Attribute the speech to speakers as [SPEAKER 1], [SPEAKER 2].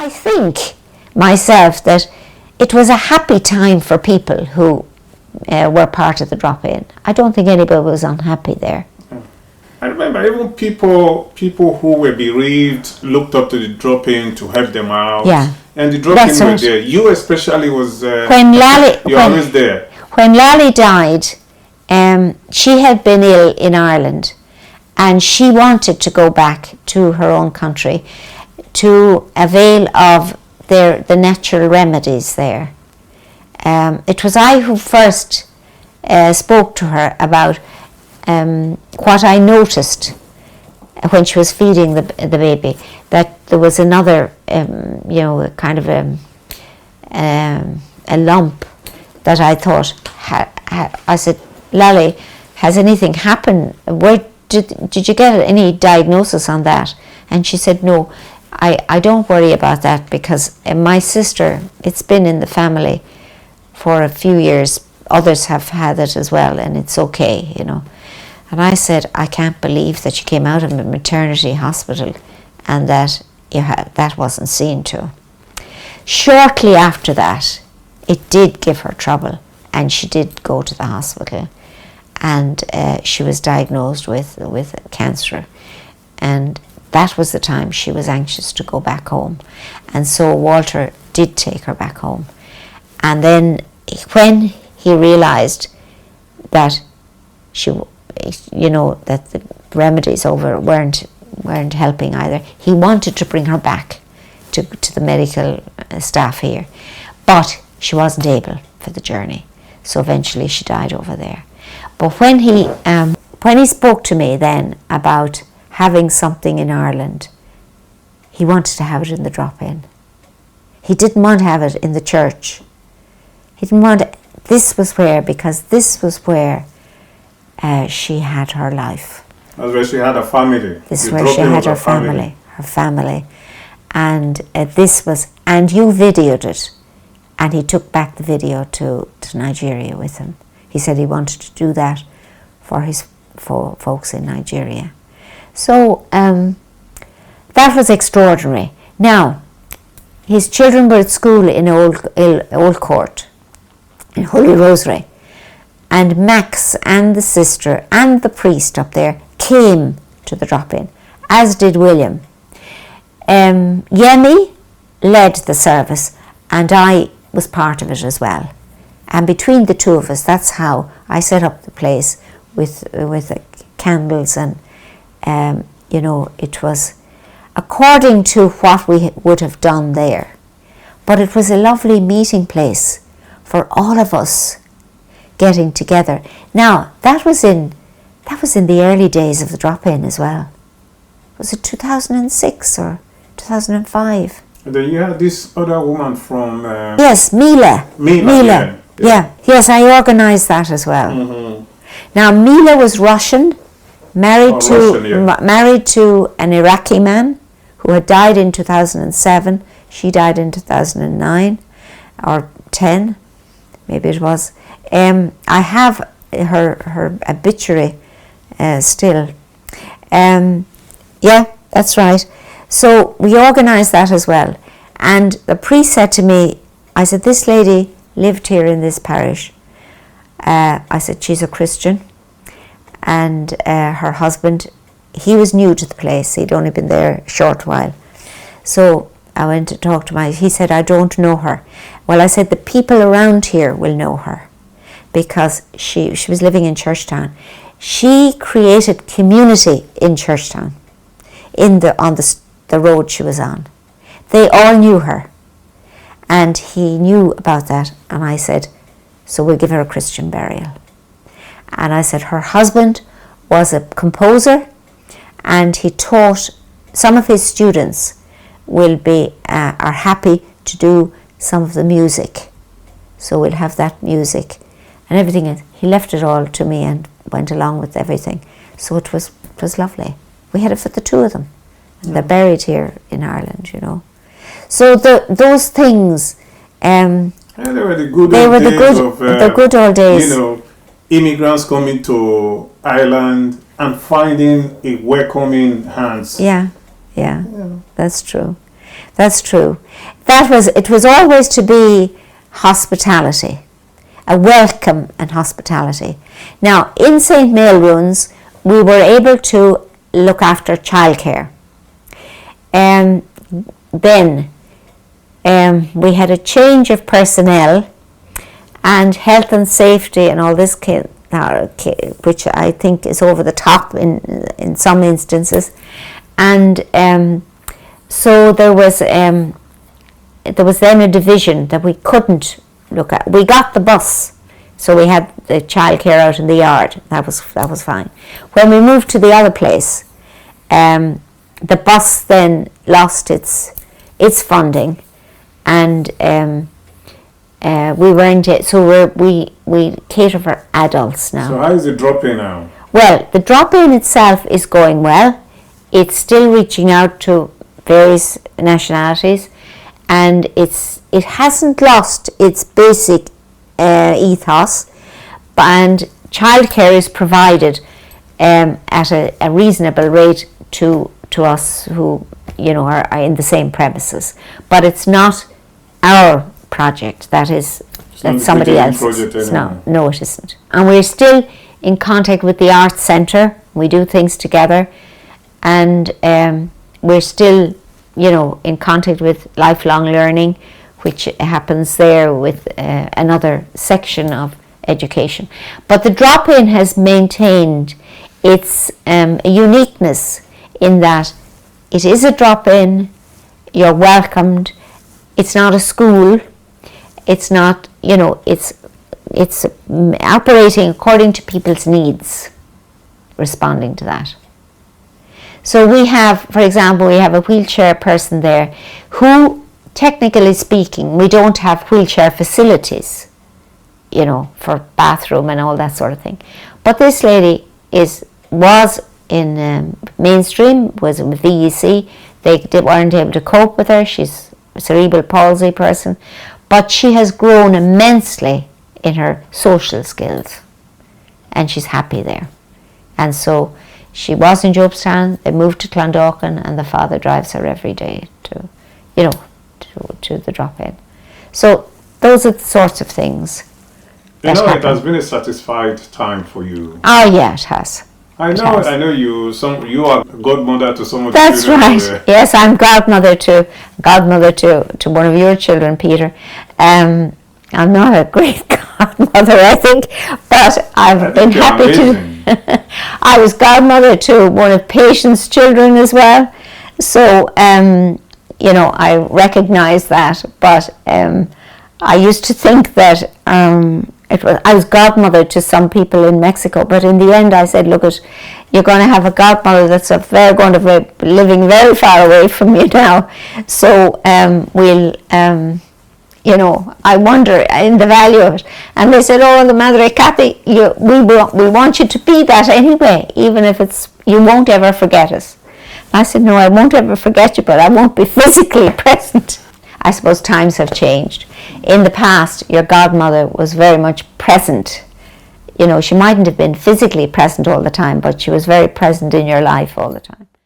[SPEAKER 1] I think myself that it was a happy time for people who were part of the drop-in. I don't think anybody was unhappy there.
[SPEAKER 2] I remember even people who were bereaved looked up to the drop-in to help them out.
[SPEAKER 1] Yeah.
[SPEAKER 2] And the drop-in were there. You especially was
[SPEAKER 1] when Lally,
[SPEAKER 2] you're always there.
[SPEAKER 1] When Lally died, she had been ill in Ireland, and she wanted to go back to her own country to avail of the natural remedies there. It was I who first spoke to her about what I noticed when she was feeding the baby, that there was another, kind of a lump that I thought, I said, Lally, has anything happened? Where did you get any diagnosis on that? And she said, no, I don't worry about that, because my sister, it's been in the family for a few years. Others have had it as well, and it's okay, And I said, I can't believe that you came out of a maternity hospital and that that wasn't seen to. Shortly after that, it did give her trouble, and she did go to the hospital, and she was diagnosed with cancer, and that was the time she was anxious to go back home, and so Walter did take her back home. And then when he realized that that the remedies over weren't helping either, he wanted to bring her back to the medical staff here, but she wasn't able for the journey, so eventually she died over there. But when he spoke to me then about having something in Ireland, he wanted to have it in the drop-in. He didn't want to have it in the church. He didn't want it. This was where she had her life.
[SPEAKER 2] That's where she had a family.
[SPEAKER 1] This is where she had her family. And and you videoed it. And he took back the video to Nigeria with him. He said he wanted to do that for folks in Nigeria. So that was extraordinary. Now, his children were at school in Old Court, in Holy Rosary. And Max and the sister and the priest up there came to the drop-in, as did William. Yemi led the service, and I was part of it as well. And between the two of us, that's how I set up the place with the candles, and it was according to what we would have done there. But it was a lovely meeting place for all of us getting together. Now, that was in the early days of the drop-in as well. Was it 2006 or 2005?
[SPEAKER 2] And then you had this other woman from...
[SPEAKER 1] Yes, Mila. Yeah. Yes, I organised that as well.
[SPEAKER 2] Mm-hmm.
[SPEAKER 1] Now, Mila was Russian, married to an Iraqi man who had died in 2007. She died in 2009 or 10, maybe it was. I have her obituary still. Yeah, that's right. So we organised that as well. And the priest said to me, I said, this lady lived here in this parish. I said, she's a Christian. And her husband, he was new to the place. He'd only been there a short while. So I went to talk to he said, I don't know her. Well, I said, the people around here will know her, because she was living in Churchtown. She created community in Churchtown, on the road she was on. They all knew her, and he knew about that. And I said, so we'll give her a Christian burial. And I said, her husband was a composer, and he taught some of his students are happy to do some of the music. So we'll have that music and everything. He left it all to me and went along with everything. So it was lovely. We had it for the two of them. And they're buried here in Ireland, So those things...
[SPEAKER 2] they were the good
[SPEAKER 1] old days.
[SPEAKER 2] Immigrants coming to Ireland and finding a welcoming hands.
[SPEAKER 1] Yeah, that's true. That's true. It was always to be hospitality, a welcome and hospitality. Now, in St. Maelrunes, we were able to look after childcare. Then we had a change of personnel, and health and safety and all this, which I think is over the top in some instances. And so there was then a division that we couldn't look at. We got the bus, so we had the childcare out in the yard. That was fine. When we moved to the other place, the bus then lost its funding, and we weren't. So we cater for adults now.
[SPEAKER 2] So how is the drop-in now?
[SPEAKER 1] Well, the drop-in itself is going well. It's still reaching out to various nationalities, and it hasn't lost its basic ethos, and childcare is provided at a reasonable rate to us who are in the same premises. But it's not our project. That's somebody else's. No, it isn't. And we're still in contact with the Arts Centre. We do things together, and we're still in contact with lifelong learning, which happens there with another section of education. But the drop-in has maintained its uniqueness in that it is a drop-in, you're welcomed, it's not a school, it's not, it's operating according to people's needs, responding to that. So we have, for example, we have a wheelchair person there who, technically speaking, we don't have wheelchair facilities, for bathroom and all that sort of thing. But this lady was in mainstream, was with VEC. They weren't able to cope with her. She's a cerebral palsy person, but she has grown immensely in her social skills, and she's happy there. And so she was in Jobestown, they moved to Clondalkin, and the father drives her every day to the drop-in. So those are the sorts of things.
[SPEAKER 2] It has been a satisfied time for you.
[SPEAKER 1] Oh yeah, it has.
[SPEAKER 2] I know you. You are godmother to some of the
[SPEAKER 1] That's
[SPEAKER 2] children.
[SPEAKER 1] That's right. Yes, I'm godmother to one of your children, Peter. I'm not a great godmother, I think, but I've been happy to. I was godmother to one of Patient's children as well, so I recognise that. But I used to think that I was godmother to some people in Mexico, but in the end I said, look, you're going to have a godmother that's going to be living very far away from you now. So I wonder in the value of it. And they said, oh, the Madre Kathy, we want you to be that anyway, even if you won't ever forget us. I said, no, I won't ever forget you, but I won't be physically present. I suppose times have changed. In the past, your godmother was very much present. She mightn't have been physically present all the time, but she was very present in your life all the time.